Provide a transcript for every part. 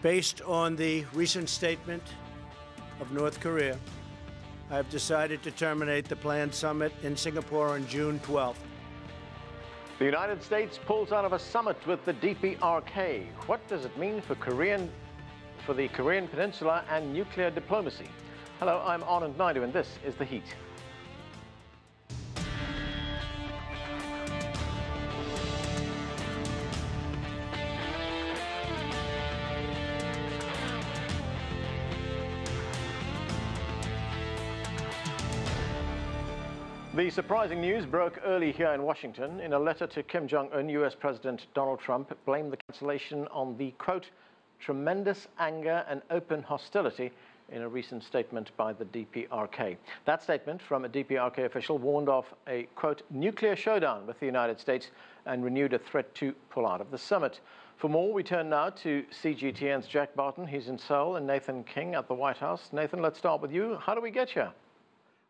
Based on the recent statement of North Korea, I have decided to terminate the planned summit in Singapore on June 12th. The United States pulls out of a summit with the DPRK. What does it mean for the Korean Peninsula and nuclear diplomacy? Hello, I'm Anand Naidu, and this is The Heat. The surprising news broke early here in Washington. In a letter to Kim Jong Un, US President Donald Trump blamed the cancellation on the, quote, tremendous anger and open hostility in a recent statement by the DPRK. That statement from a DPRK official warned of a, quote, nuclear showdown with the United States and renewed a threat to pull out of the summit. For more, we turn now to CGTN's Jack Barton. He's in Seoul, and Nathan King at the White House. Nathan, let's start with you. How do we get here?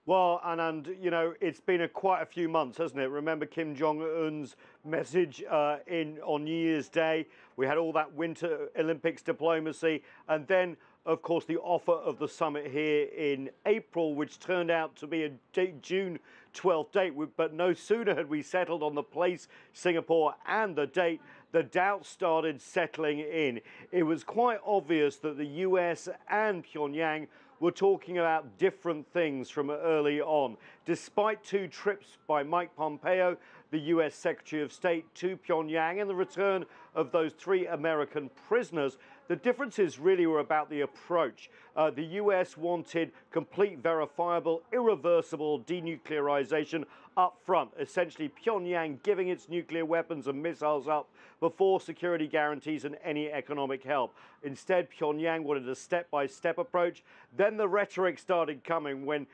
Well, Anand, you know, it's been quite a few months, hasn't it? Remember Kim Jong Un's message on New Year's Day? We had all that Winter Olympics diplomacy, and then, of course, the offer of the summit here in April, which turned out to be a June 12th date. But no sooner had we settled on the place, Singapore, and the date, the doubts started settling in. It was quite obvious that the US and Pyongyang were talking about different things from early on. Despite two trips by Mike Pompeo, the US Secretary of State, to Pyongyang, and the return of those 3 American prisoners, the differences really were about the approach. The US wanted complete, verifiable, irreversible denuclearization up front, essentially Pyongyang giving its nuclear weapons and missiles up before security guarantees and any economic help. Instead, Pyongyang wanted a step-by-step approach. Then the rhetoric started coming when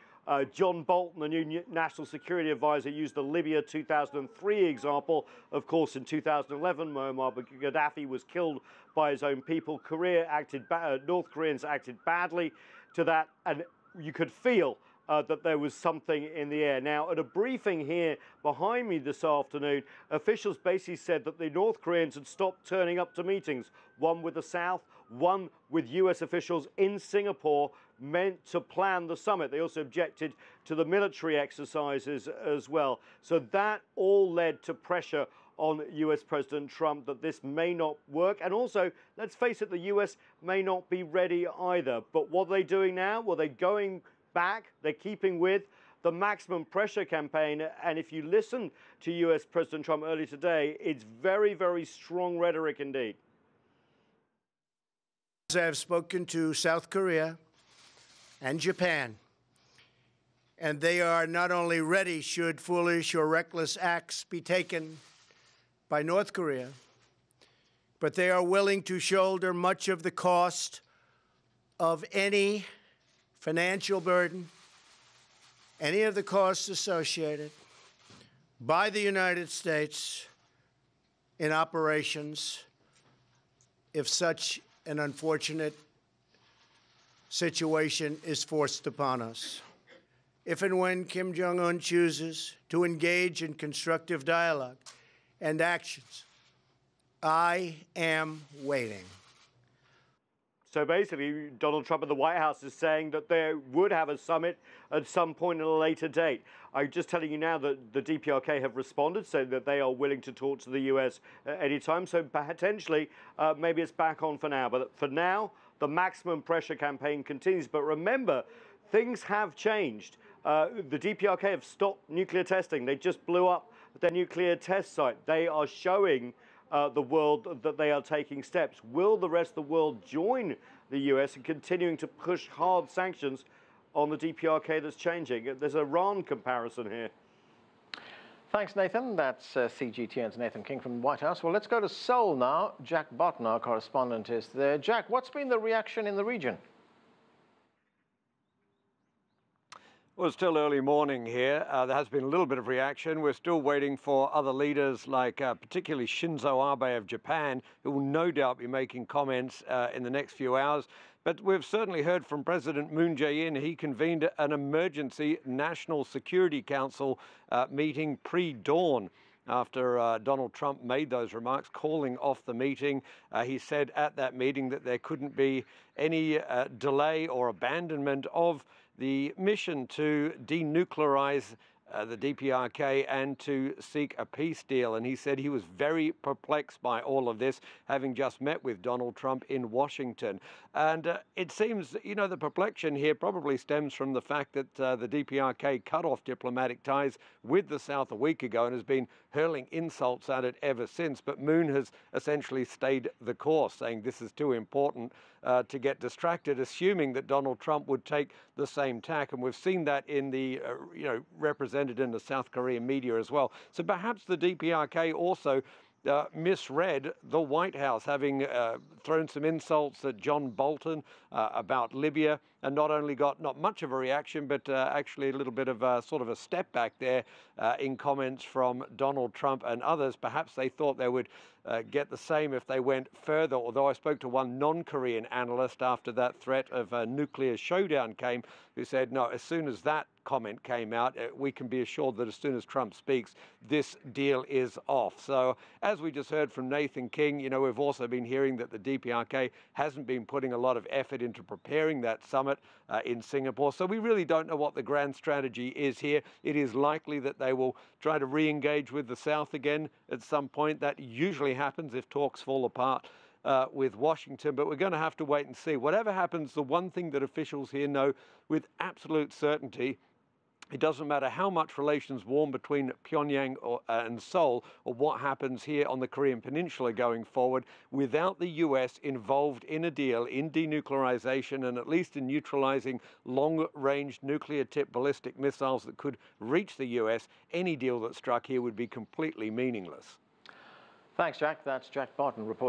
John Bolton, the new national security advisor, used the Libya 2003 example. Of course, in 2011, Muammar Gaddafi was killed by his own people. North Koreans acted badly to that, and you could feel that there was something in the air. Now, at a briefing here behind me this afternoon, officials basically said that the North Koreans had stopped turning up to meetings, one with the South, one with US officials in Singapore, meant to plan the summit. They also objected to the military exercises as well. So that all led to pressure on US President Trump that this may not work. And also, let's face it, the US may not be ready either. But what are they doing now? Well, they're going back. They're keeping with the maximum pressure campaign. And if you listen to US President Trump earlier today, it's very, very strong rhetoric indeed. I have spoken to South Korea and Japan, and they are not only ready should foolish or reckless acts be taken by North Korea, but they are willing to shoulder much of the cost of any financial burden, any of the costs associated by the United States in operations if such an unfortunate situation is forced upon us. If and when Kim Jong Un chooses to engage in constructive dialogue and actions, I am waiting. So basically, Donald Trump at the White House is saying that they would have a summit at some point at a later date. I'm just telling you now that the DPRK have responded, saying that they are willing to talk to the US at any time. So potentially, maybe it's back on for now. But for now, the maximum pressure campaign continues. But remember, things have changed. The DPRK have stopped nuclear testing. They just blew up their nuclear test site. They are showing the world that they are taking steps. Will the rest of the world join the US in continuing to push hard sanctions on the DPRK that's changing? There's an Iran comparison here. Thanks, Nathan. That's CGTN's Nathan King from the White House. Well, let's go to Seoul now. Jack Barton, our correspondent, is there. Jack, what's been the reaction in the region? Well, it's still early morning here. There has been a little bit of reaction. We're still waiting for other leaders like particularly Shinzo Abe of Japan, who will no doubt be making comments in the next few hours. But we've certainly heard from President Moon Jae-in. He convened an emergency National Security Council meeting pre-dawn. after Donald Trump made those remarks, calling off the meeting. He said at that meeting that there couldn't be any delay or abandonment of the mission to denuclearize the DPRK and to seek a peace deal. And he said he was very perplexed by all of this, having just met with Donald Trump in Washington. And it seems, you know, the perplexion here probably stems from the fact that the DPRK cut off diplomatic ties with the South a week ago and has been hurling insults at it ever since. But Moon has essentially stayed the course, saying this is too important to get distracted, assuming that Donald Trump would take the same tack. And we've seen that in the, represented in the South Korean media as well. So perhaps the DPRK also misread the White House, having thrown some insults at John Bolton about Libya, and not only got not much of a reaction, but actually a little bit of sort of a step back there in comments from Donald Trump and others. Perhaps they thought they would get the same if they went further, although I spoke to one non-Korean analyst after that threat of a nuclear showdown came, who said, no, as soon as that comment came out, we can be assured that as soon as Trump speaks, this deal is off. So as we just heard from Nathan King, you know, we've also been hearing that the DPRK hasn't been putting a lot of effort into preparing that summit in Singapore. So we really don't know what the grand strategy is here. It is likely that they will try to re-engage with the South again at some point. That usually happens if talks fall apart with Washington, but we're going to have to wait and see. Whatever happens, the one thing that officials here know with absolute certainty, it doesn't matter how much relations warm between Pyongyang and Seoul, or what happens here on the Korean Peninsula going forward, without the US involved in a deal in denuclearization and at least in neutralizing long-range nuclear-tipped ballistic missiles that could reach the US, any deal that struck here would be completely meaningless. Thanks, Jack. That's Jack Barton reporting.